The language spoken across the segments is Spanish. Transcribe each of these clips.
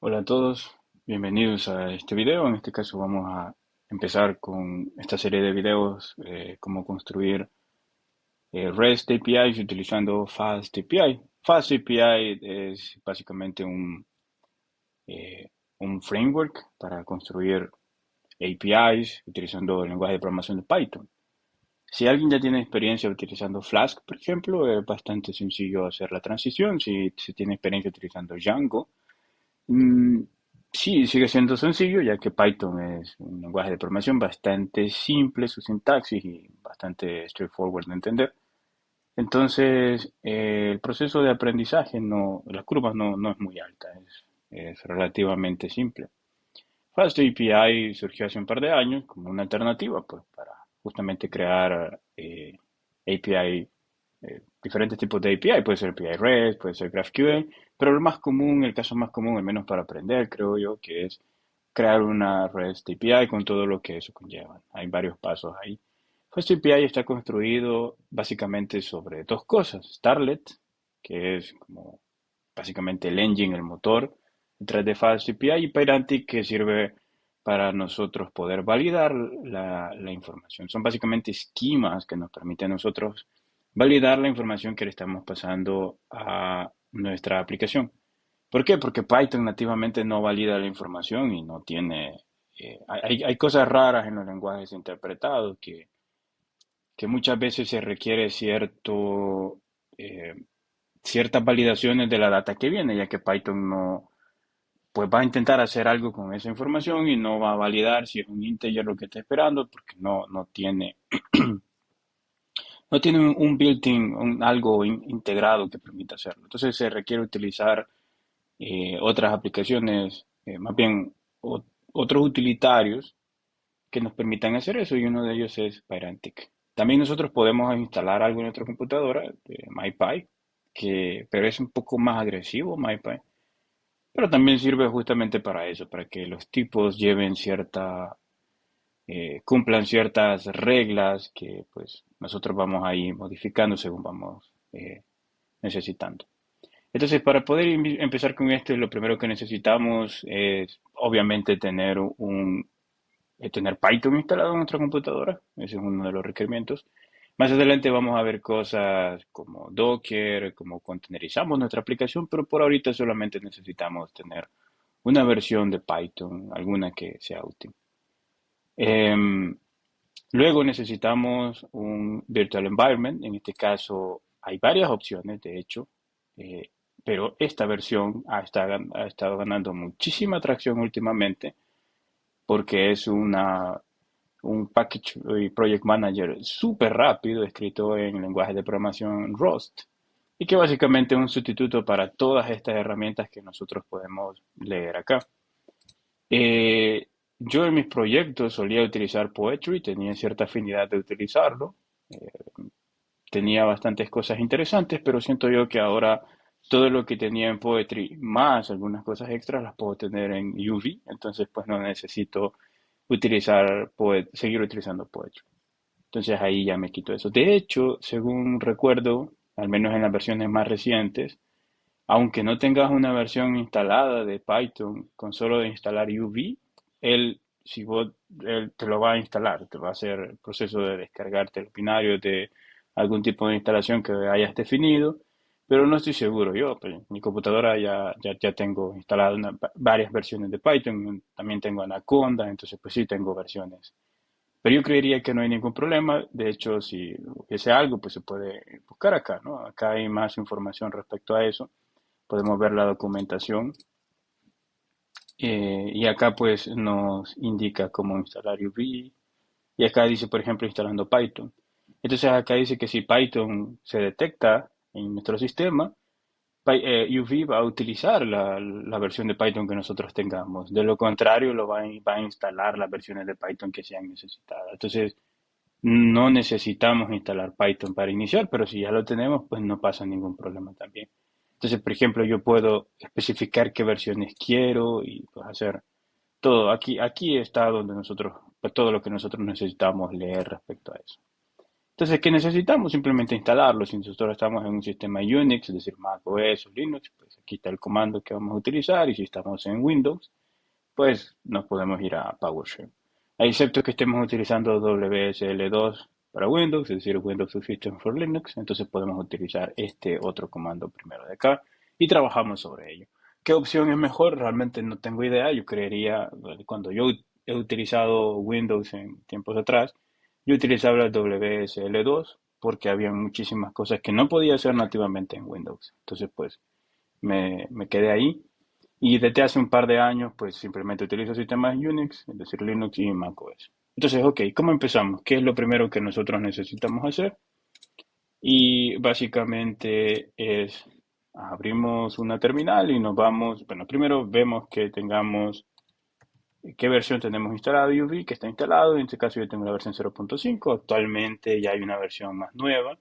Hola a todos, bienvenidos a este video. En este caso vamos a empezar con esta serie de videos, cómo construir REST APIs utilizando Fast API. Fast API es básicamente eh, un framework para construir APIs utilizando el lenguaje de programación de Python. Si alguien ya tiene experiencia utilizando Flask, por ejemplo, es bastante sencillo hacer la transición. Si se tiene experiencia utilizando Django, Mm, sí, sigue siendo sencillo, ya que Python es un lenguaje de programación bastante simple, su sintaxis y bastante straightforward de entender. Entonces, el proceso de aprendizaje, la curva no es muy alta, es relativamente simple. FastAPI surgió hace un par de años como una alternativa, pues, para justamente crear API, diferentes tipos de API. Puede ser API REST, puede ser GraphQL, pero el más común, el caso más común, al menos para aprender, creo yo, que es crear una REST API con todo lo que eso conlleva. Hay varios pasos ahí. FastAPI está construido básicamente sobre dos cosas. Starlet, que es como básicamente el engine, el motor detrás de FastAPI, y Pydantic, que sirve para nosotros poder validar la información. Son básicamente esquemas que nos permiten a nosotros validar la información que le estamos pasando a nuestra aplicación. ¿Por qué? Porque Python nativamente no valida la información y no tiene... hay cosas raras en los lenguajes interpretados que muchas veces se requiere eh, ciertas validaciones de la data que viene, ya que Python no, pues va a intentar hacer algo con esa información y no va a validar si es un integer lo que está esperando, porque no tiene un built-in, algo integrado que permita hacerlo. Entonces se requiere utilizar otras aplicaciones, más bien otros utilitarios que nos permitan hacer eso, y uno de ellos es Pydantic. También nosotros podemos instalar algo en nuestra computadora, MyPy, pero es un poco más agresivo MyPy. Pero también sirve justamente para eso, para que los tipos cumplan ciertas reglas que pues nosotros vamos ahí modificando según vamos necesitando. Entonces, para poder empezar con esto, lo primero que necesitamos es obviamente tener Python instalado en nuestra computadora. Ese es uno de los requerimientos. Más adelante vamos a ver cosas como Docker, cómo contenerizamos nuestra aplicación, pero por ahorita solamente necesitamos tener una versión de Python, alguna que sea útil. Em, Luego necesitamos un virtual environment. En este caso hay varias opciones, de hecho, eh, pero esta versión ha estado ganando muchísima atracción últimamente porque es un package y project manager súper rápido, escrito en lenguaje de programación Rust, y que básicamente es un sustituto para todas estas herramientas que nosotros podemos leer acá. Eh, yo en mis proyectos solía utilizar Poetry, tenía cierta afinidad de utilizarlo, tenía bastantes cosas interesantes, pero siento yo que ahora todo lo que tenía en Poetry, más algunas cosas extras, las puedo tener en UV, entonces pues no necesito seguir utilizando Poetry. Entonces ahí ya me quito eso. De hecho, según recuerdo, al menos en las versiones más recientes, aunque no tengas una versión instalada de Python, con solo de instalar UV, si vos, él te lo va a instalar, te va a hacer el proceso de descargarte el binario de algún tipo de instalación que hayas definido, pero no estoy seguro. Yo, pues, en mi computadora ya tengo instaladas varias versiones de Python, también tengo Anaconda, entonces pues sí tengo versiones. Pero yo creería que no hay ningún problema. De hecho, si hubiese algo, pues se puede buscar acá, ¿no? Acá hay más información respecto a eso. Podemos ver la documentación, y acá pues nos indica cómo instalar UV, y acá dice, por ejemplo, instalando Python. Entonces acá dice que si Python se detecta en nuestro sistema, UV va a utilizar la versión de Python que nosotros tengamos. De lo contrario, va a instalar las versiones de Python que sean necesitadas. Entonces, no necesitamos instalar Python para iniciar, pero si ya lo tenemos, pues no pasa ningún problema también. Entonces, por ejemplo, yo puedo especificar qué versiones quiero y pues hacer todo. Aquí está donde pues todo lo que nosotros necesitamos leer respecto a eso. Entonces, ¿qué necesitamos? Simplemente instalarlo. Si nosotros estamos en un sistema Unix, es decir, Mac OS o Linux, pues aquí está el comando que vamos a utilizar y si estamos en Windows, pues nos podemos ir a PowerShell. Excepto que estemos utilizando WSL2 para Windows, es decir, Windows Subsystem for Linux, entonces podemos utilizar este otro comando primero de acá y trabajamos sobre ello. ¿Qué opción es mejor? Realmente no tengo idea. Yo creería, cuando yo he utilizado Windows en tiempos atrás, yo utilizaba la WSL2 porque había muchísimas cosas que no podía hacer nativamente en Windows. Entonces, pues me quedé ahí. Y desde hace un par de años, pues simplemente utilizo sistemas Unix, es decir, Linux y macOS. Entonces, ok, ¿cómo empezamos? ¿Qué es lo primero que nosotros necesitamos hacer? Y básicamente es, abrimos una terminal y nos vamos, bueno, primero vemos que tengamos, qué versión tenemos instalado UV, que está instalado, en este caso yo tengo la versión 0.5, actualmente ya hay una versión más nueva,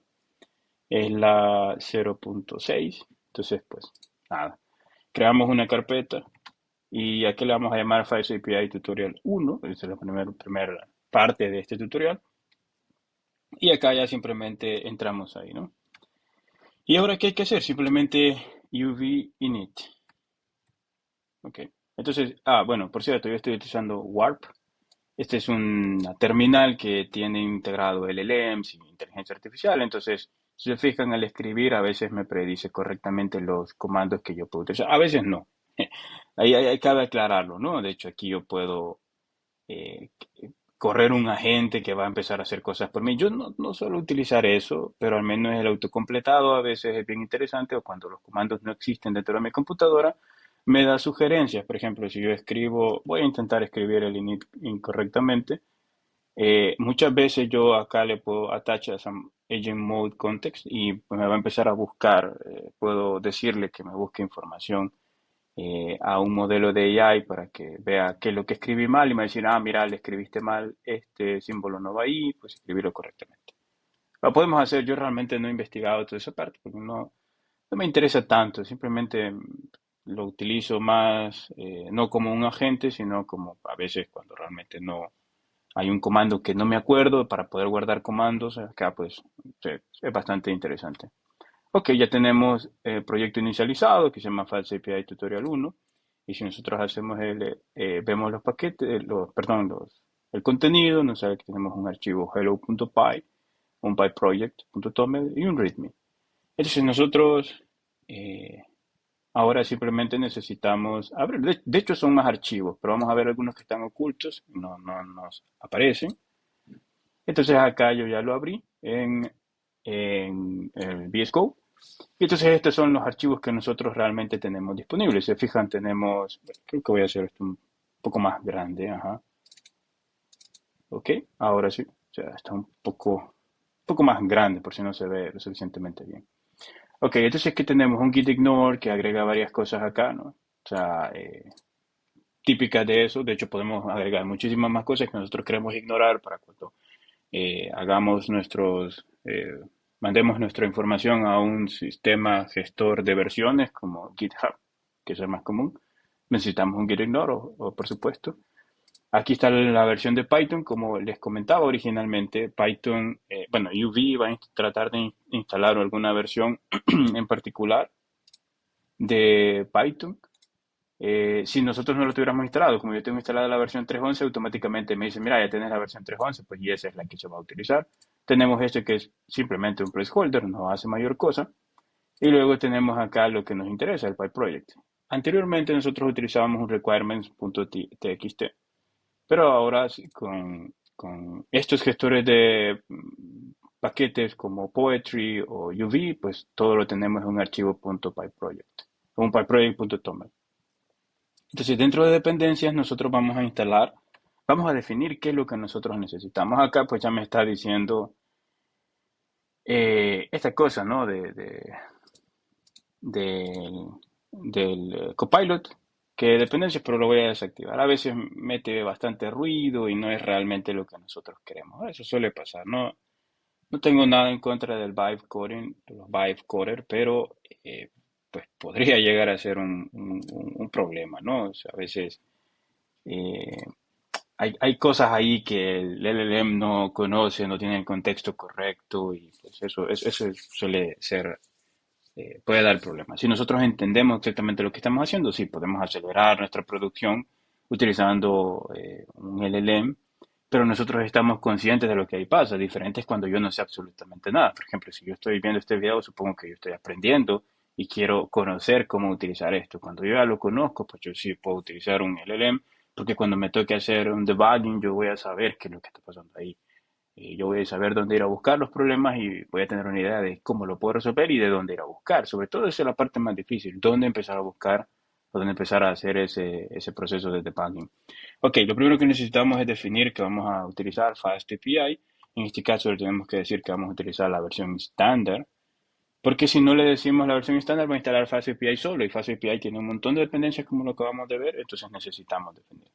es la 0.6, entonces pues nada, creamos una carpeta y aquí le vamos a llamar Files API Tutorial 1, esa es la primera parte de este tutorial, y acá ya simplemente entramos ahí, ¿no? Y ahora, ¿qué hay que hacer? Simplemente UV init. Ok. Entonces, bueno, por cierto, yo estoy utilizando Warp. Este es una terminal que tiene integrado LLMs y inteligencia artificial. Entonces, si se fijan al escribir, a veces me predice correctamente los comandos que yo puedo utilizar. A veces no. Ahí cabe aclararlo, ¿no? De hecho, aquí yo puedo eh, correr un agente que va a empezar a hacer cosas por mí. Yo no suelo utilizar eso, pero al menos el autocompletado a veces es bien interesante o cuando los comandos no existen dentro de mi computadora, me da sugerencias. Por ejemplo, si yo escribo, voy a intentar escribir el init incorrectamente. Muchas veces yo acá le puedo attach a some agent mode context y pues me va a empezar a buscar. Puedo decirle que me busque información a un modelo de AI para que vea qué es lo que escribí mal y me va a decir, mira, le escribiste mal, este símbolo no va ahí, pues escribirlo correctamente. Lo podemos hacer, yo realmente no he investigado toda esa parte porque no me interesa tanto, simplemente lo utilizo más, no como un agente, sino como a veces cuando realmente no hay un comando que no me acuerdo para poder guardar comandos, acá pues es bastante interesante. Ok, ya tenemos el proyecto inicializado que se llama Fast API Tutorial 1. Y si nosotros hacemos vemos los paquetes, perdón, el contenido, nos sale que tenemos un archivo hello.py, un pyproject.toml y un readme. Entonces nosotros eh, ahora simplemente necesitamos abrir. De hecho son más archivos, pero vamos a ver algunos que están ocultos, no nos aparecen. Entonces acá yo ya lo abrí en el VS Code. Y entonces estos son los archivos que nosotros realmente tenemos disponibles. Si se fijan, tenemos, creo que voy a hacer esto un poco más grande, ajá. Ok, ahora sí, o sea, está un poco más grande por si no se ve lo suficientemente bien. Ok, entonces aquí tenemos un git ignore que agrega varias cosas acá, ¿no? O sea, típicas de eso. De hecho, podemos agregar muchísimas más cosas que nosotros queremos ignorar para cuando hagamos mandemos nuestra información a un sistema gestor de versiones como GitHub, que es el más común. Necesitamos un git ignore o por supuesto. Aquí está la versión de Python, como les comentaba originalmente, Python, bueno, UV va a tratar de instalar alguna versión en particular de Python. Si nosotros no lo tuviéramos instalado, como yo tengo instalada la versión 3.11, automáticamente me dice, mira, ya tienes la versión 3.11, pues y esa es la que se va a utilizar. Tenemos este que es simplemente un placeholder, no hace mayor cosa. Y luego tenemos acá lo que nos interesa, el PyProject. Anteriormente nosotros utilizábamos un requirements.txt, pero ahora sí, con estos gestores de paquetes como Poetry o UV, pues todo lo tenemos en un archivo .pyproject, un pyproject.toml. Entonces, dentro de dependencias, nosotros vamos a definir qué es lo que nosotros necesitamos. Acá, pues ya me está diciendo esta cosa, ¿no? Del, del Copilot, que dependencias, pero lo voy a desactivar. A veces mete bastante ruido y no es realmente lo que nosotros queremos. Eso suele pasar, ¿no? No tengo nada en contra del vibe coding, de los vibe coder, pero pues podría llegar a ser un problema, ¿no? O sea, a veces eh, hay cosas ahí que el LLM no conoce, no tiene el contexto correcto y pues eso suele ser puede dar problemas. Si nosotros entendemos exactamente lo que estamos haciendo, sí, podemos acelerar nuestra producción utilizando un LLM, pero nosotros estamos conscientes de lo que ahí pasa. Diferente es cuando yo no sé absolutamente nada. Por ejemplo, si yo estoy viendo este video, supongo que yo estoy aprendiendo y quiero conocer cómo utilizar esto. Cuando yo ya lo conozco, pues yo sí puedo utilizar un LLM, porque cuando me toque hacer un debugging, yo voy a saber qué es lo que está pasando ahí. Yo voy a saber dónde ir a buscar los problemas y voy a tener una idea de cómo lo puedo resolver y de dónde ir a buscar. Sobre todo esa es la parte más difícil, dónde empezar a buscar o dónde empezar a hacer ese proceso de debugging. Ok, lo primero que necesitamos es definir que vamos a utilizar FastAPI. En este caso le tenemos que decir que vamos a utilizar la versión estándar, porque si no le decimos la versión estándar va a instalar FastAPI solo y FastAPI tiene un montón de dependencias como lo acabamos de ver, entonces necesitamos definir.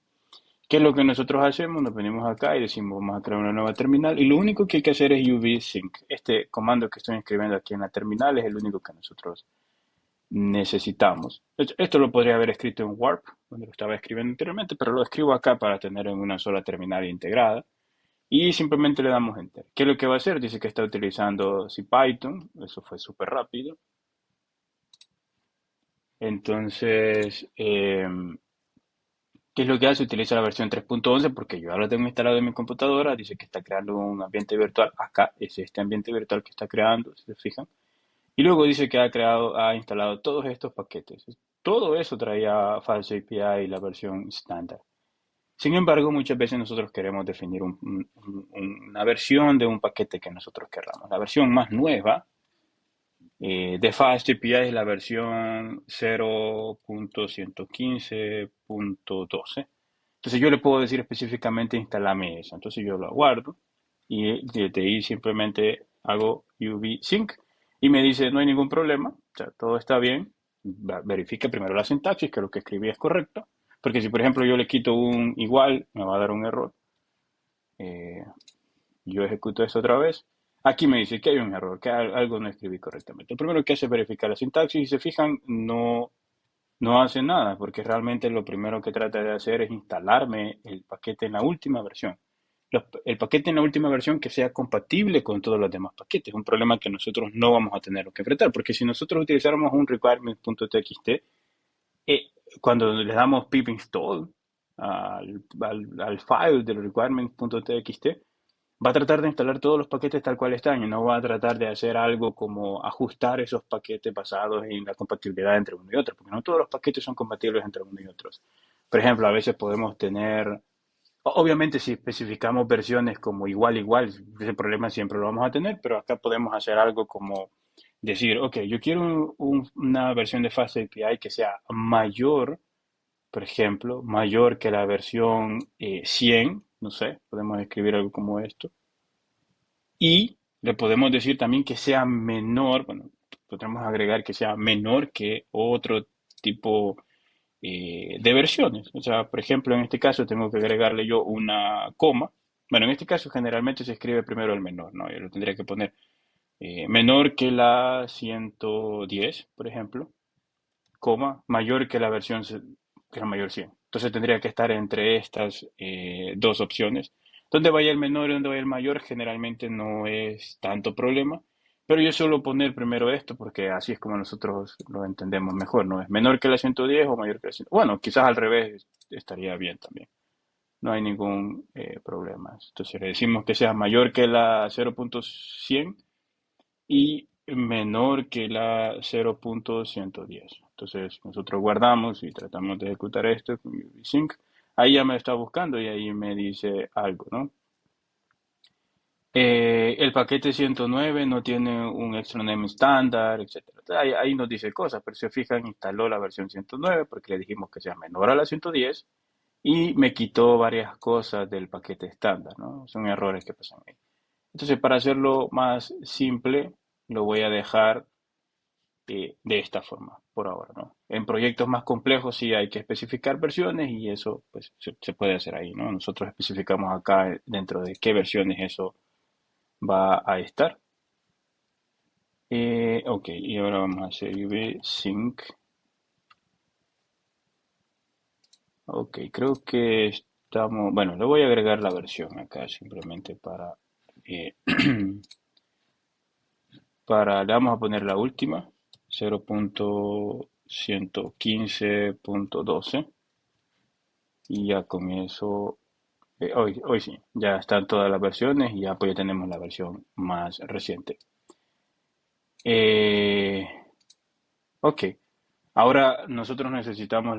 ¿Qué es lo que nosotros hacemos? Nos venimos acá y decimos vamos a crear una nueva terminal y lo único que hay que hacer es UV sync. Este comando que estoy escribiendo aquí en la terminal es el único que nosotros necesitamos. Esto lo podría haber escrito en Warp, donde lo estaba escribiendo anteriormente, pero lo escribo acá para tener en una sola terminal integrada y simplemente le damos Enter. ¿Qué es lo que va a hacer? Dice que está utilizando CPython, eso fue súper rápido. Entonces, ¿qué es lo que hace? Utiliza la versión 3.11 porque yo ya lo tengo instalado en mi computadora. Dice que está creando un ambiente virtual. Acá es este ambiente virtual que está creando, si se fijan. Y luego dice que ha instalado todos estos paquetes. Todo eso traía False API y la versión estándar. Sin embargo, muchas veces nosotros queremos definir una versión de un paquete que nosotros querramos. La versión más nueva de FastAPI es la versión 0.115.12. Entonces yo le puedo decir específicamente instalarme esa. Entonces yo lo guardo y desde ahí simplemente hago UV sync y me dice no hay ningún problema, o sea, todo está bien. Verifica primero la sintaxis, que lo que escribí es correcto, porque si por ejemplo yo le quito un igual, me va a dar un error. Eh, yo ejecuto esto otra vez. Aquí me dice que hay un error, que algo no escribí correctamente. Lo primero que hace es verificar la sintaxis y si se fijan, no hace nada, porque realmente lo primero que trata de hacer es instalarme el paquete en la última versión. El paquete en la última versión que sea compatible con todos los demás paquetes. Un problema que nosotros no vamos a tener que enfrentar, porque si nosotros utilizáramos un requirements.txt, cuando le damos pip install al file del requirements.txt, va a tratar de instalar todos los paquetes tal cual están y no va a tratar de hacer algo como ajustar esos paquetes basados en la compatibilidad entre uno y otro, porque no todos los paquetes son compatibles entre uno y otros. Por ejemplo, a veces podemos tener, obviamente si especificamos versiones como igual, igual, ese problema siempre lo vamos a tener, pero acá podemos hacer algo como decir, ok, yo quiero una versión de FastAPI que sea mayor, por ejemplo, mayor que la versión 100, no sé, podemos escribir algo como esto y le podemos decir también que sea menor, bueno, podemos agregar que sea menor que otro tipo de versiones. O sea, por ejemplo, en este caso tengo que agregarle yo una coma. Bueno, en este caso generalmente se escribe primero el menor, ¿no? Yo lo tendría que poner menor que la 110, por ejemplo, coma, mayor que la versión, que la mayor 100. Entonces tendría que estar entre estas dos opciones. Donde vaya el menor y donde vaya el mayor generalmente no es tanto problema, pero yo suelo poner primero esto porque así es como nosotros lo entendemos mejor, ¿no? Es menor que la 110 o mayor que la 100. Bueno, quizás al revés estaría bien también. No hay ningún problema. Entonces le decimos que sea mayor que la 0.100 y menor que la 0.110. Entonces nosotros guardamos y tratamos de ejecutar esto con UV-Sync. Ahí ya me está buscando y ahí me dice algo, ¿no? El paquete 109 no tiene un extra name estándar, etcétera. Ahí nos dice cosas, pero si se fijan, instaló la versión 109 porque le dijimos que sea menor a la 110 y me quitó varias cosas del paquete estándar, ¿no? Son errores que pasan ahí. Entonces, para hacerlo más simple, lo voy a dejar de esta forma por ahora, ¿no? En proyectos más complejos sí hay que especificar versiones y eso pues se puede hacer ahí, ¿no? Nosotros especificamos acá dentro de qué versiones eso va a estar. Ok, y ahora vamos a hacer sync. Ok, creo que estamos, bueno, le voy a agregar la versión acá simplemente eh, le vamos a poner la última, 0.115.12 y ya con eso, hoy sí, ya están todas las versiones y ya pues ya tenemos la versión más reciente. Eh, ok, ahora nosotros necesitamos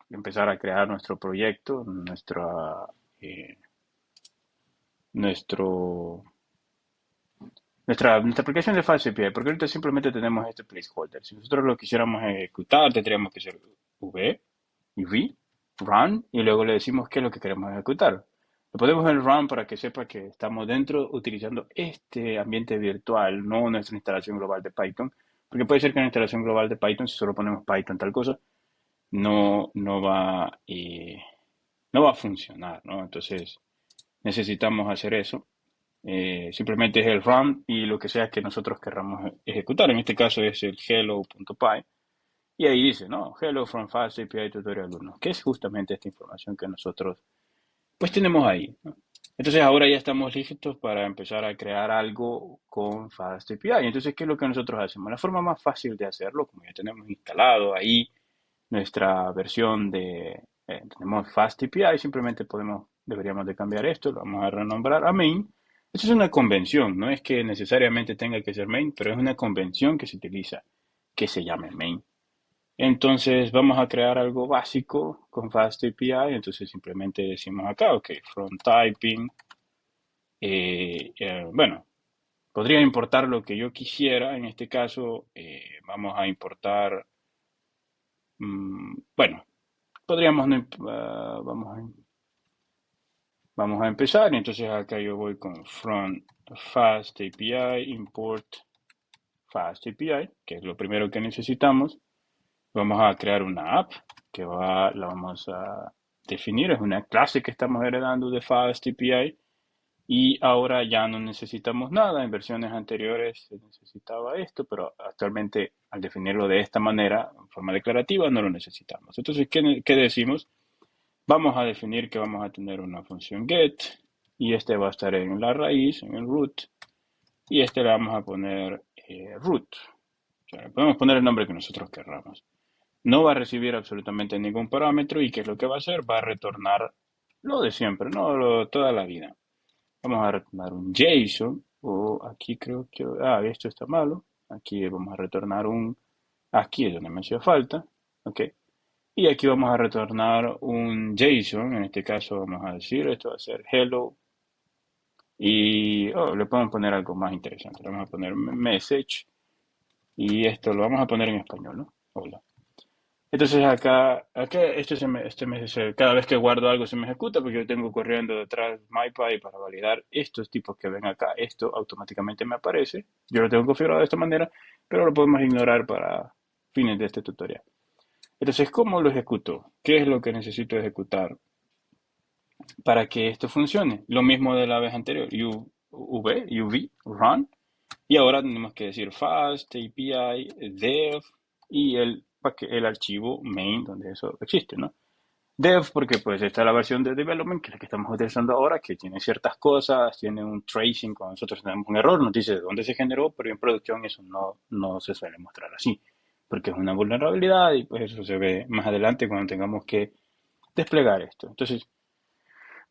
empezar a crear nuestro proyecto, eh, nuestro, nuestra aplicación de Fast API, porque ahorita simplemente tenemos este placeholder. Si nosotros lo quisiéramos ejecutar, tendríamos que hacer v, run, y luego le decimos qué es lo que queremos ejecutar. Lo podemos en run para que sepa que estamos dentro utilizando este ambiente virtual, no nuestra instalación global de Python, porque puede ser que en la instalación global de Python, si solo ponemos Python tal cosa, no, no va a funcionar, ¿no? Entonces necesitamos hacer eso. Simplemente es el run y lo que sea que nosotros querramos ejecutar. En este caso es el hello.py. Y ahí dice, ¿no? Hello from Fast API Tutorial 1, que es justamente esta información que nosotros pues tenemos ahí, ¿no? Entonces ahora ya estamos listos para empezar a crear algo con Fast API. Entonces, ¿qué es lo que nosotros hacemos? La forma más fácil de hacerlo, como ya tenemos instalado ahí nuestra versión tenemos Fast API, simplemente deberíamos de cambiar esto, lo vamos a renombrar a main. Eso es una convención, no es que necesariamente tenga que ser main, pero es una convención que se utiliza, que se llame main. Entonces vamos a crear algo básico con Fast API, entonces simplemente decimos acá, ok, from typing, bueno, podría importar lo que yo quisiera, en este caso vamos a importar, bueno, podríamos, no vamos a empezar, y entonces acá yo voy con from Fast API, import Fast API, que es lo primero que necesitamos. Vamos a crear una app la vamos a definir, es una clase que estamos heredando de Fast API y ahora ya no necesitamos nada. En versiones anteriores se necesitaba esto, pero actualmente al definirlo de esta manera, en forma declarativa, no lo necesitamos. Entonces, ¿qué decimos? Vamos a definir que vamos a tener una función get y este va a estar en la raíz, en el root, y este le vamos a poner root. O sea, le podemos poner el nombre que nosotros querramos. No va a recibir absolutamente ningún parámetro y ¿qué es lo que va a hacer? Va a retornar lo de siempre, no toda la vida. Vamos a retornar un JSON o aquí creo que, esto está malo. Aquí vamos a retornar aquí es donde me hacía falta, ok. Y aquí vamos a retornar un JSON, en este caso vamos a decir, esto va a ser hello y le podemos poner algo más interesante, le vamos a poner message y esto lo vamos a poner en español, ¿no? Hola. Entonces acá cada vez que guardo algo se me ejecuta porque yo tengo corriendo detrás MyPy para validar estos tipos que ven acá. Esto automáticamente me aparece. Yo lo tengo configurado de esta manera, pero lo podemos ignorar para fines de este tutorial. Entonces, ¿cómo lo ejecuto? ¿Qué es lo que necesito ejecutar para que esto funcione? Lo mismo de la vez anterior, UV, run, y ahora tenemos que decir fast, API, dev y el archivo main donde eso existe, ¿no? Dev porque pues está la versión de development, que es la que estamos utilizando ahora, que tiene ciertas cosas, tiene un tracing, cuando nosotros tenemos un error, nos dice de dónde se generó, pero en producción eso no se suele mostrar así, porque es una vulnerabilidad y pues eso se ve más adelante cuando tengamos que desplegar esto. Entonces,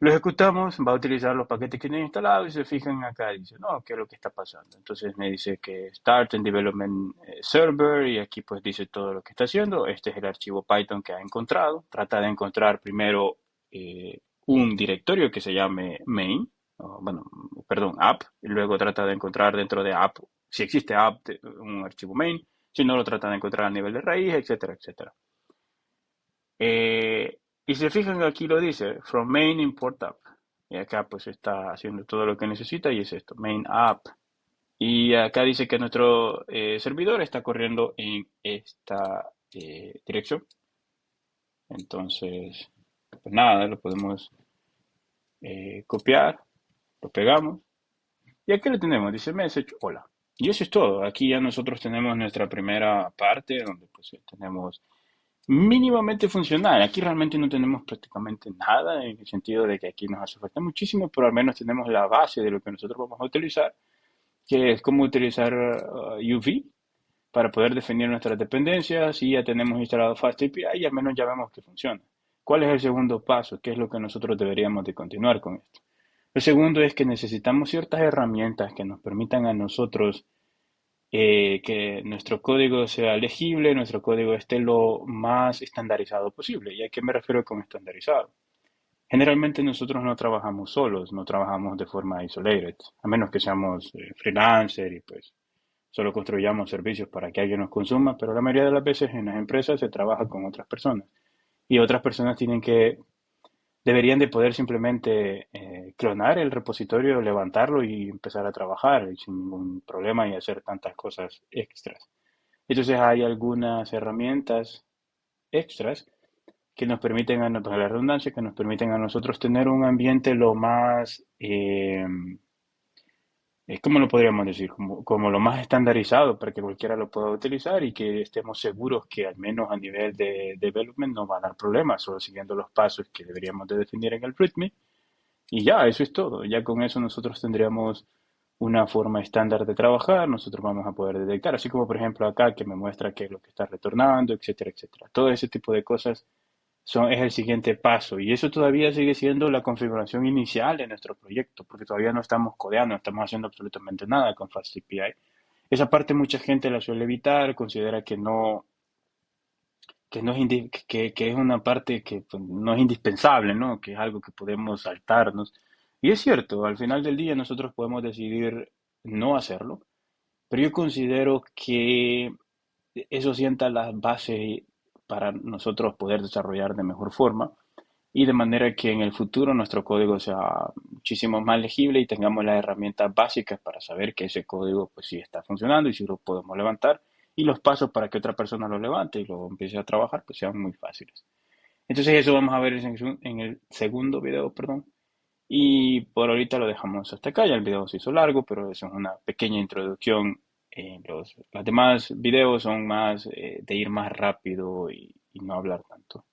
lo ejecutamos, va a utilizar los paquetes que tiene instalados y se fijan acá, dice, no, ¿qué es lo que está pasando? Entonces me dice que start en development server y aquí pues dice todo lo que está haciendo. Este es el archivo Python que ha encontrado. Trata de encontrar primero un directorio que se llame main, bueno, perdón, app, y luego trata de encontrar dentro de app, si existe app, un archivo main, si no lo trata de encontrar a nivel de raíz, etcétera, etcétera. Y se fijan aquí lo dice, from main import app. Y acá pues está haciendo todo lo que necesita y es esto, main app. Y acá dice que nuestro servidor está corriendo en esta dirección. Entonces, pues nada, lo podemos copiar, lo pegamos. Y aquí lo tenemos, dice message, hola. Y eso es todo. Aquí ya nosotros tenemos nuestra primera parte donde pues tenemos mínimamente funcional. Aquí realmente no tenemos prácticamente nada en el sentido de que aquí nos hace falta muchísimo, pero al menos tenemos la base de lo que nosotros vamos a utilizar, que es cómo utilizar UV para poder definir nuestras dependencias y ya tenemos instalado FastAPI y al menos ya vemos que funciona. ¿Cuál es el segundo paso? ¿Qué es lo que nosotros deberíamos de continuar con esto? El segundo es que necesitamos ciertas herramientas que nos permitan a nosotros que nuestro código sea legible, nuestro código esté lo más estandarizado posible. ¿Y a qué me refiero con estandarizado? Generalmente nosotros no trabajamos solos, no trabajamos de forma isolated, a menos que seamos freelancer y pues solo construyamos servicios para que alguien nos consuma, pero la mayoría de las veces en las empresas se trabaja con otras personas y otras personas deberían de poder simplemente clonar el repositorio, levantarlo y empezar a trabajar sin ningún problema y hacer tantas cosas extras. Entonces hay algunas herramientas extras que nos permiten, para la redundancia, que nos permiten a nosotros tener un ambiente lo más, ¿cómo lo podríamos decir? Como lo más estandarizado para que cualquiera lo pueda utilizar y que estemos seguros que al menos a nivel de development no va a dar problemas, solo siguiendo los pasos que deberíamos de definir en el README. Y ya, eso es todo. Ya con eso nosotros tendríamos una forma estándar de trabajar, nosotros vamos a poder detectar, así como por ejemplo acá que me muestra qué es lo que está retornando, etcétera, etcétera. Todo ese tipo de cosas es el siguiente paso y eso todavía sigue siendo la configuración inicial de nuestro proyecto, porque todavía no estamos codeando, no estamos haciendo absolutamente nada con FastAPI. Esa parte mucha gente la suele evitar, considera que no es que es una parte que pues, no es indispensable, ¿no? Que es algo que podemos saltarnos. Y es cierto, al final del día nosotros podemos decidir no hacerlo, pero yo considero que eso sienta las bases para nosotros poder desarrollar de mejor forma y de manera que en el futuro nuestro código sea muchísimo más legible y tengamos las herramientas básicas para saber que ese código pues sí está funcionando y si lo podemos levantar y los pasos para que otra persona lo levante y lo empiece a trabajar pues sean muy fáciles. Entonces eso vamos a ver en el segundo video, perdón. Y por ahorita lo dejamos hasta acá, ya el video se hizo largo, pero eso es una pequeña introducción. Los demás videos son más de ir más rápido y no hablar tanto.